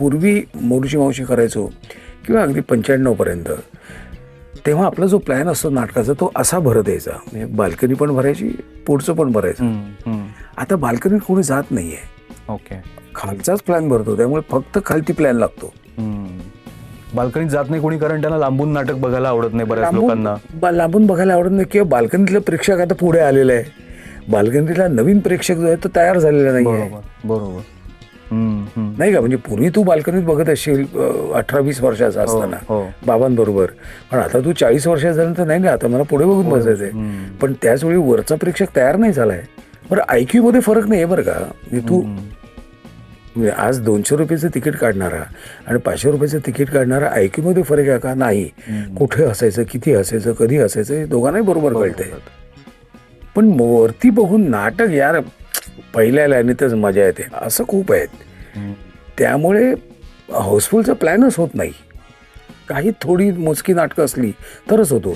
पूर्वी मोरूची मावशी करायचो किंवा अगदी 95पर्यंत, तेव्हा आपला जो प्लॅन असतो नाटकाचा तो असा भरत यायचा, म्हणजे बाल्कनी पण भरायची, पुढचं पण भरायचं. आता बाल्कनीत कोणी जात नाहीये. ओके. खालचाच प्लॅन भरतो, त्यामुळे फक्त खालती प्लॅन लागतो. बाल्कनीत जात नाही कोणी, कारण त्यांना लांबून नाटक बघायला आवडत नाही बऱ्याच लोकांना. लांबून बघायला आवडत नाही, किंवा बाल्कनीतलं प्रेक्षक आता पुढे आलेलं आहे. बाल्कनीतला नवीन प्रेक्षक जो आहे तो तयार झालेला नाही. बरोबर. नाही का, म्हणजे पूर्वी तू बाल्कनीत बघत असशील 18-20 वर्षाचा असताना बाबांबरोबर, पण आता तू 40 वर्षाचा झाल्यानंतर नाही, आता मला पुढे बघून बसायचंय. पण त्याच वेळी वरचा प्रेक्षक तयार नाही झालाय. बरं, IQ मध्ये फरक नाही आहे बरं का. म्हणजे तू आज 200 रुपयाचं तिकीट काढणारा आणि 500 रुपयाचं तिकीट काढणारा IQ मध्ये फरक आहे का? नाही. कुठे हसायचं, किती हसायचं, कधी हसायचं, हे दोघांनाही बरोबर कळतंय. पण वरती बघून नाटक यार पहिल्या लाईनीतच मजा येते असं खूप आहेत. त्यामुळे हाऊसफुलचा प्लॅनच होत नाही. काही थोडी मोजकी नाटकं असली तरच होतो.